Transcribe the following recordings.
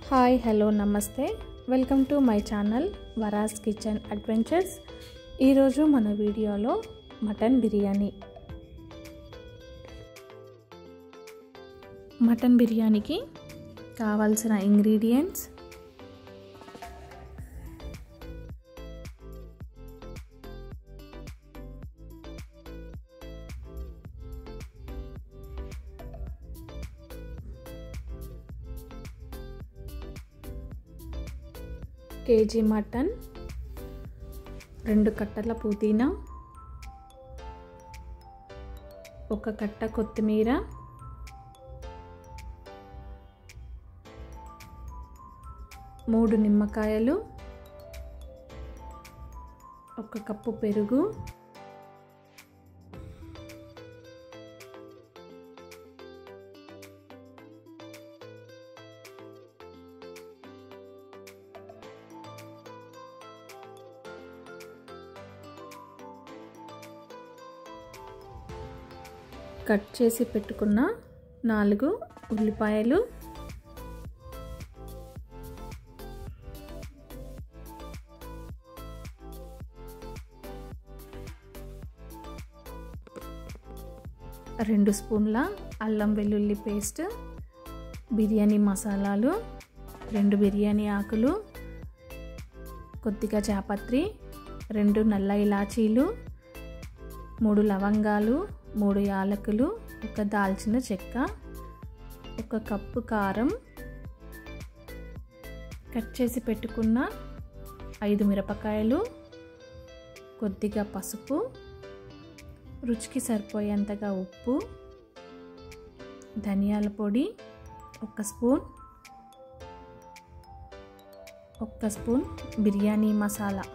Hi hello నమస్తే welcome to my channel Vara's kitchen adventures. ఈరోజు మన వీడియోలో మటన్ బిర్యానీకి కావాల్సిన ఇంగ్రీడియంట్స్: కేజీ మటన్, 2 కట్టల పుదీనా, 1 కట్ట కొత్తిమీర, 3 నిమ్మకాయలు, 1 కప్పు పెరుగు, కట్ చేసి పెట్టుకున్న 4 ఉల్లిపాయలు, రెండు స్పూన్ల అల్లం వెల్లుల్లి పేస్ట్, బిర్యానీ మసాలాలు, 2 బిర్యానీ ఆకులు, కొద్దిగా జాపత్రి, 2 నల్ల ఇలాచీలు, 3 లవంగాలు, 3 యాలకులు, 1 దాల్చిన చెక్క, 1 కప్పు కారం, కట్ చేసి పెట్టుకున్న 5 మిరపకాయలు, కొద్దిగా పసుపు, రుచికి సరిపోయేంతగా ఉప్పు, ధనియాల పొడి 1 స్పూన్, 1 స్పూన్ బిర్యానీ మసాలా.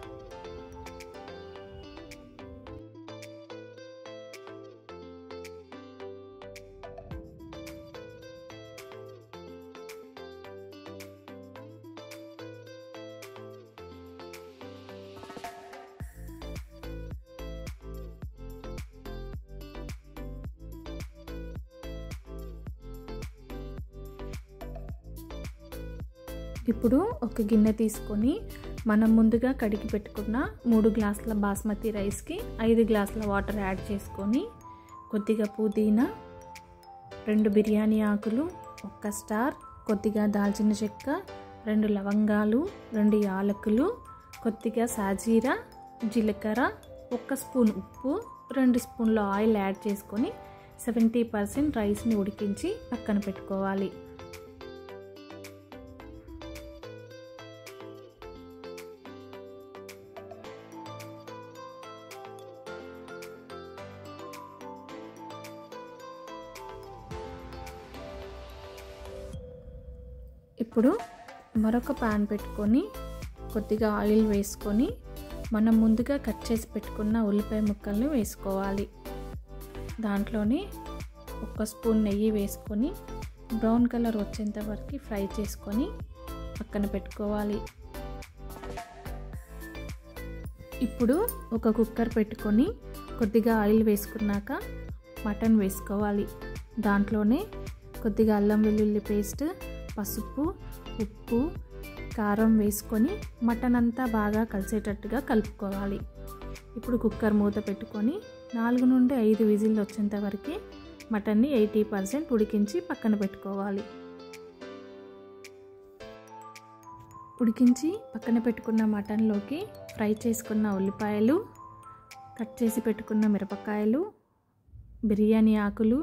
ఇప్పుడు ఒక గిన్నె తీసుకొని మనం ముందుగా కడిగి పెట్టుకున్న 3 గ్లాసుల బాస్మతి రైస్కి 5 గ్లాసుల వాటర్ యాడ్ చేసుకొని కొద్దిగా పుదీనా, 2 బిర్యానీ ఆకులు, 1 స్టార్, కొద్దిగా దాల్చిన చెక్క, 2 లవంగాలు, 2 యాలకులు, కొద్దిగా సాజీరా, జీలకర్ర, 1 స్పూన్ ఉప్పు, 2 స్పూన్ల ఆయిల్ యాడ్ చేసుకొని 70% రైస్ని ఉడికించి పక్కన పెట్టుకోవాలి. ఇప్పుడు మరొక పాన్ పెట్టుకొని కొద్దిగా ఆయిల్ వేసుకొని మనం ముందుగా కట్ చేసి పెట్టుకున్న ఉల్లిపాయ ముక్కల్ని వేసుకోవాలి. దాంట్లోనే 1 స్పూన్ నెయ్యి వేసుకొని బ్రౌన్ కలర్ వచ్చేంత వరకు ఫ్రై చేసుకొని పక్కన పెట్టుకోవాలి. ఇప్పుడు ఒక కుక్కర్ పెట్టుకొని కొద్దిగా ఆయిల్ వేసుకున్నాక మటన్ వేసుకోవాలి. దాంట్లోనే కొద్దిగా అల్లం వెల్లుల్లి పేస్ట్, పసుపు, ఉప్పు, కారం వేసుకొని మటన్ అంతా బాగా కలిసేటట్టుగా కలుపుకోవాలి. ఇప్పుడు కుక్కర్ మూత పెట్టుకొని 4 నుండి 5 విజిల్లు వచ్చేంత వరకు మటన్ని 80% ఉడికించి పక్కన పెట్టుకోవాలి. ఉడికించి పక్కన పెట్టుకున్న మటన్లోకి ఫ్రై చేసుకున్న ఉల్లిపాయలు, కట్ చేసి పెట్టుకున్న మిరపకాయలు, బిర్యానీ ఆకులు,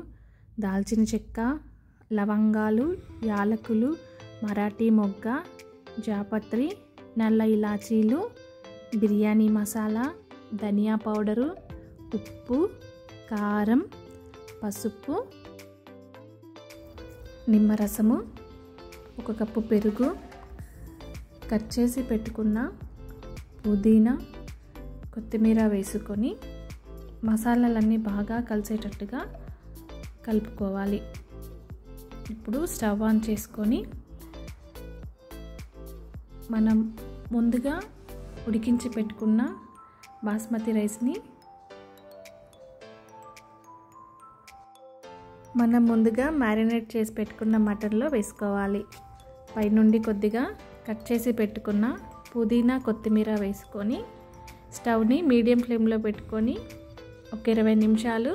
దాల్చిన చెక్క, లవంగాలు, యాలకులు, మరాఠీ మొగ్గ, జాపత్రి, నల్ల ఇలాచీలు, బిర్యానీ మసాలా, ధనియా పౌడరు, ఉప్పు, కారం, పసుపు, నిమ్మరసము, 1 కప్పు పెరుగు, కట్ చేసి పెట్టుకున్న పుదీనా, కొత్తిమీర వేసుకొని మసాలాలన్నీ బాగా కలిసేటట్టుగా కలుపుకోవాలి. ఇప్పుడు స్టవ్ ఆన్ చేసుకొని మనం ముందుగా ఉడికించి పెట్టుకున్న బాస్మతి రైస్ని మనం ముందుగా మ్యారినేట్ చేసి పెట్టుకున్న మటన్లో వేసుకోవాలి. పైనుండి కొద్దిగా కట్ చేసి పెట్టుకున్న పుదీనా కొత్తిమీర వేసుకొని స్టవ్ని మీడియం ఫ్లేమ్లో పెట్టుకొని ఒక 20 నిమిషాలు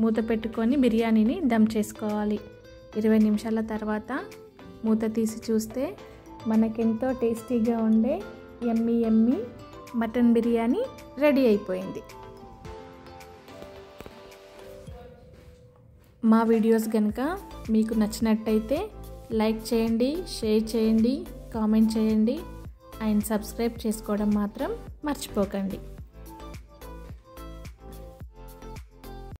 మూత పెట్టుకొని బిర్యానీని దమ్ చేసుకోవాలి. 20 నిమిషాల తర్వాత మూత తీసి చూస్తే మనకెంతో టేస్టీగా ఉండే యమ్మీ మటన్ బిర్యానీ రెడీ అయిపోయింది. మా వీడియోస్ కనుక మీకు నచ్చినట్టయితే లైక్ చేయండి, షేర్ చేయండి, కామెంట్ చేయండి అండ్ సబ్స్క్రైబ్ చేసుకోవడం మాత్రం మర్చిపోకండి.